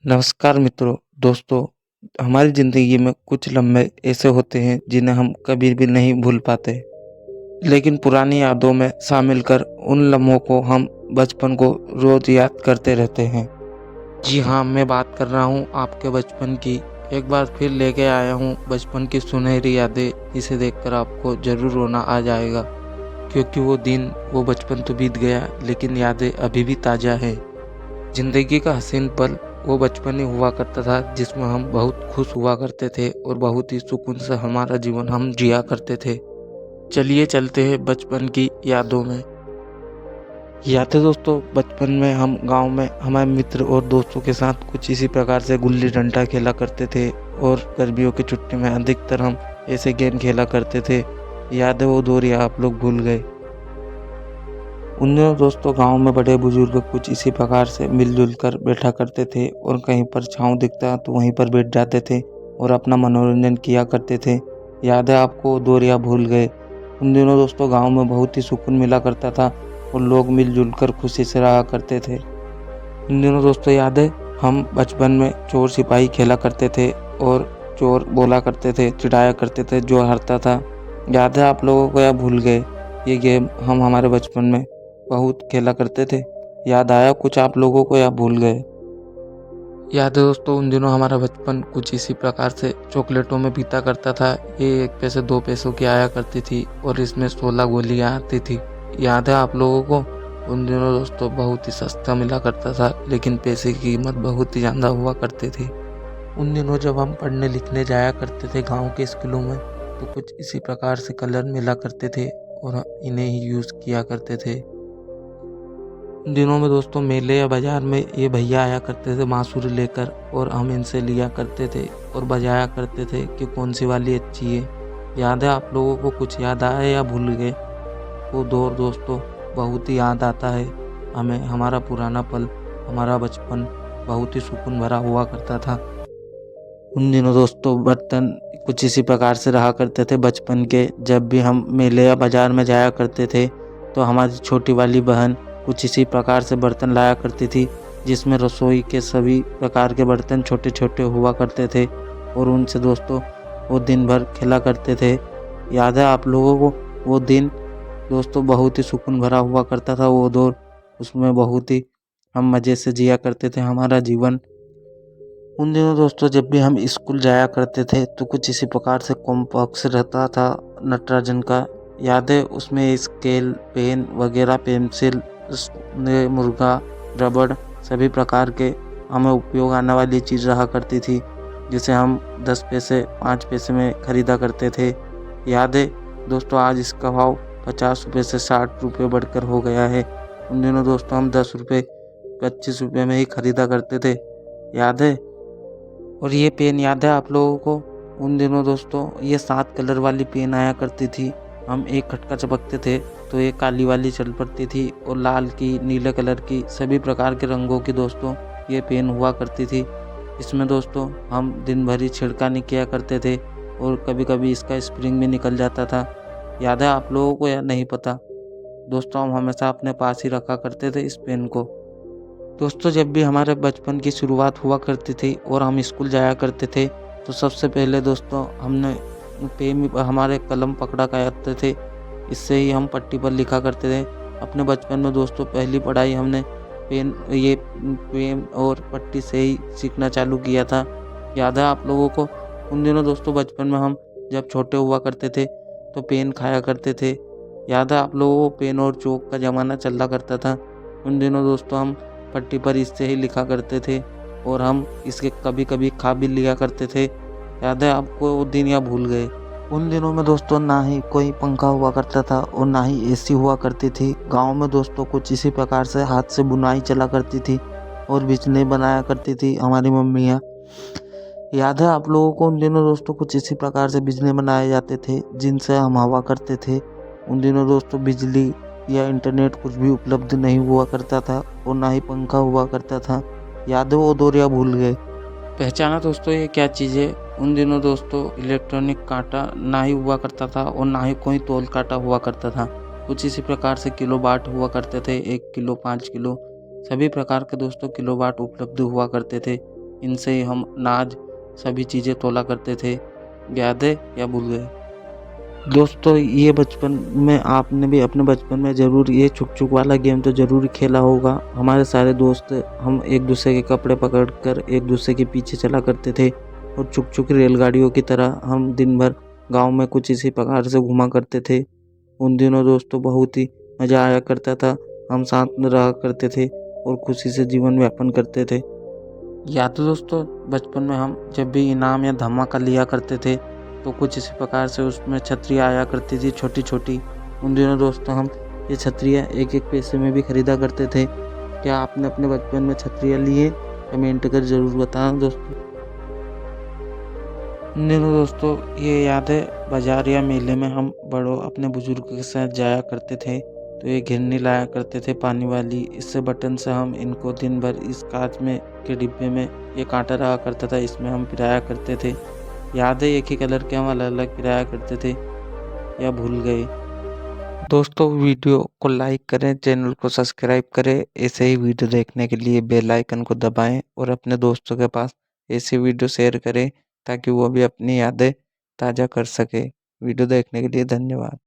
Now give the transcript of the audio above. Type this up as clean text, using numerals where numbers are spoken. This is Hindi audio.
नमस्कार मित्रों, दोस्तों। हमारी ज़िंदगी में कुछ लम्हे ऐसे होते हैं जिन्हें हम कभी भी नहीं भूल पाते, लेकिन पुरानी यादों में शामिल कर उन लम्हों को हम बचपन को रोज़ याद करते रहते हैं। जी हाँ, मैं बात कर रहा हूँ आपके बचपन की। एक बार फिर लेके आया हूँ बचपन की सुनहरी यादें, जिसे देखकर आपको ज़रूर रोना आ जाएगा, क्योंकि वो दिन, वो बचपन तो बीत गया, लेकिन यादें अभी भी ताज़ा है। जिंदगी का हसीन पल वो बचपन ही हुआ करता था जिसमें हम बहुत खुश हुआ करते थे और बहुत ही सुकून से हमारा जीवन हम जिया करते थे। चलिए चलते हैं बचपन की यादों में। यादें दोस्तों, बचपन में हम गांव में हमारे मित्र और दोस्तों के साथ कुछ इसी प्रकार से गुल्ली डंडा खेला करते थे और गर्मियों की छुट्टी में अधिकतर हम ऐसे गेम खेला करते थे। यादें वो दौर या आप लोग भूल गए। उन दिनों दोस्तों गांव में बड़े बुजुर्ग कुछ इसी प्रकार से मिलजुल कर बैठा करते थे और कहीं पर छांव दिखता तो वहीं पर बैठ जाते थे और अपना मनोरंजन किया करते थे। याद है आपको दौर या भूल गए। उन दिनों दोस्तों गांव में बहुत ही सुकून मिला करता था और लोग मिलजुल कर खुशी से रहा करते थे। उन दिनों दोस्तों याद है हम बचपन में चोर सिपाही खेला करते थे और चोर बोला करते थे, चिढ़ाया करते थे जो हारता था। याद है आप लोगों को या भूल गए। ये गेम हम हमारे बचपन में बहुत खेला करते थे। याद आया कुछ आप लोगों को या भूल गए। याद है दोस्तों उन दिनों हमारा बचपन कुछ इसी प्रकार से चॉकलेटों में बीता करता था। ये 1 पैसे 2 पैसों की आया करती थी और इसमें 16 गोलियां आती थी। याद है आप लोगों को। उन दिनों दोस्तों बहुत ही सस्ता मिला करता था, लेकिन पैसे की कीमत बहुत ही ज़्यादा हुआ करती थी। उन दिनों जब हम पढ़ने लिखने जाया करते थे गाँव के स्कूलों में, तो कुछ इसी प्रकार से कलर मिला करते थे और इन्हें ही यूज़ किया करते थे। उन दिनों में दोस्तों मेले या बाजार में ये भैया आया करते थे बांसुरी लेकर और हम इनसे लिया करते थे और बजाया करते थे कि कौन सी वाली अच्छी है। याद है आप लोगों को कुछ याद आया या भूल गए। वो दौर दोस्तों बहुत ही याद आता है हमें। हमारा पुराना पल, हमारा बचपन बहुत ही सुकून भरा हुआ करता था। उन दिनों दोस्तों बर्तन कुछ इसी प्रकार से रहा करते थे बचपन के। जब भी हम मेले या बाजार में जाया करते थे तो हमारी छोटी वाली बहन कुछ इसी प्रकार से बर्तन लाया करती थी, जिसमें रसोई के सभी प्रकार के बर्तन छोटे छोटे हुआ करते थे और उनसे दोस्तों वो दिन भर खेला करते थे। याद है आप लोगों को वो दिन दोस्तों बहुत ही सुकून भरा हुआ करता था वो दौर। उसमें बहुत ही हम मज़े से जिया करते थे हमारा जीवन। उन दिनों दोस्तों जब भी हम स्कूल जाया करते थे तो कुछ इसी प्रकार से कॉम्बॉक्स रहता था नटराजन का। याद है उसमें स्केल, पेन वगैरह, पेंसिल, मुर्गा, रबड़, सभी प्रकार के हमें उपयोग आने वाली चीज़ रहा करती थी, जिसे हम 10 पैसे 5 पैसे में ख़रीदा करते थे। याद है दोस्तों आज इसका भाव 50 रुपये से 60 रुपये बढ़कर हो गया है। उन दिनों दोस्तों हम 10 रुपये 25 रुपये में ही ख़रीदा करते थे। याद है। और ये पेन याद है आप लोगों को। उन दिनों दोस्तों ये 7 कलर वाली पेन आया करती थी। हम एक खटका चबकते थे तो एक काली वाली चल पड़ती थी और लाल की, नीले कलर की, सभी प्रकार के रंगों की दोस्तों ये पेन हुआ करती थी। इसमें दोस्तों हम दिन भर ही छिड़कानी किया करते थे और कभी कभी इसका स्प्रिंग भी निकल जाता था। याद है आप लोगों को या नहीं पता। दोस्तों हम हमेशा अपने पास ही रखा करते थे इस पेन को। दोस्तों जब भी हमारे बचपन की शुरुआत हुआ करती थी और हम स्कूल जाया करते थे तो सबसे पहले दोस्तों हमने पेन, हमारे कलम पकड़ा करते थे। इससे ही हम पट्टी पर लिखा करते थे। अपने बचपन में दोस्तों पहली पढ़ाई हमने पेन और पट्टी से ही सीखना चालू किया था। याद है आप लोगों को। उन दिनों दोस्तों बचपन में हम जब छोटे हुआ करते थे तो पेन खाया करते थे। याद है आप लोगों को पेन और चौक का ज़माना चला करता था। उन दिनों दोस्तों हम पट्टी पर इससे ही लिखा करते थे और हम इसके कभी कभी खा भी लिया करते थे। याद है आपको वो दिन या भूल गए। उन दिनों में दोस्तों ना ही कोई पंखा हुआ करता था और ना ही एसी हुआ करती थी। गांव में दोस्तों कुछ इसी प्रकार से हाथ से बुनाई चला करती थी और बिजली बनाया करती थी हमारी मम्मियाँ। याद है आप लोगों को। उन दिनों दोस्तों कुछ इसी प्रकार से बिजली बनाए जाते थे जिनसे हम हवा करते थे। उन दिनों दोस्तों बिजली या इंटरनेट कुछ भी उपलब्ध नहीं हुआ करता था और ना ही पंखा हुआ करता था। याद है वो दौर या भूल गए। पहचाना दोस्तों ये क्या चीज़ है। उन दिनों दोस्तों इलेक्ट्रॉनिक कांटा ना ही हुआ करता था और ना ही कोई तौल कांटा हुआ करता था। कुछ इसी प्रकार से किलो बाट हुआ करते थे, 1 किलो, 5 किलो, सभी प्रकार के दोस्तों किलो बाट उपलब्ध हुआ करते थे। इनसे ही हम अनाज सभी चीज़ें तोला करते थे। याद है या भूल गए? दोस्तों, ये बचपन में आपने भी अपने बचपन में ज़रूर ये छुक-छुक वाला गेम तो ज़रूर खेला होगा। हमारे सारे दोस्त हम एक-दूसरे के कपड़े पकड़कर एक-दूसरे के पीछे चला करते थे और छुक-छुक रेलगाड़ियों की तरह हम दिन भर गाँव में कुछ इसी प्रकार से घूमा करते थे। उन दिनों दोस्तों बहुत ही मज़ा आया करता था। हम साथ में रहा करते थे और खुशी से जीवन यापन करते थे। याद है दोस्तों, बचपन में हम जब भी इनाम या धमाका लिया करते थे तो कुछ इसी प्रकार से उसमें छतरियाँ आया करती थी छोटी-छोटी। उन दिनों दोस्तों हम ये छतरियाँ 1-1 पैसे में भी खरीदा करते थे। क्या आपने अपने बचपन में छतरियाँ ली हैं? कमेंट कर ज़रूर बताना दोस्तों। उन दिनों दोस्तों ये याद है, बाज़ार या मेले में हम बड़ों अपने बुजुर्ग के साथ जाया करते थे तो ये घिरनी लाया करते थे पानी वाली। इससे बटन से हम इनको दिन भर इस काँच में के डिब्बे में ये काँटा रहा करता था, इसमें हम पिराया करते थे। याद है, एक ही कलर के हम अलग-अलग पिराया करते थे या भूल गए? दोस्तों, वीडियो को लाइक करें, चैनल को सब्सक्राइब करें। ऐसे ही वीडियो देखने के लिए बेल आइकन को दबाएँ और अपने दोस्तों के पास ऐसी वीडियो शेयर करें ताकि वो भी अपनी यादें ताज़ा कर सके। वीडियो देखने के लिए धन्यवाद।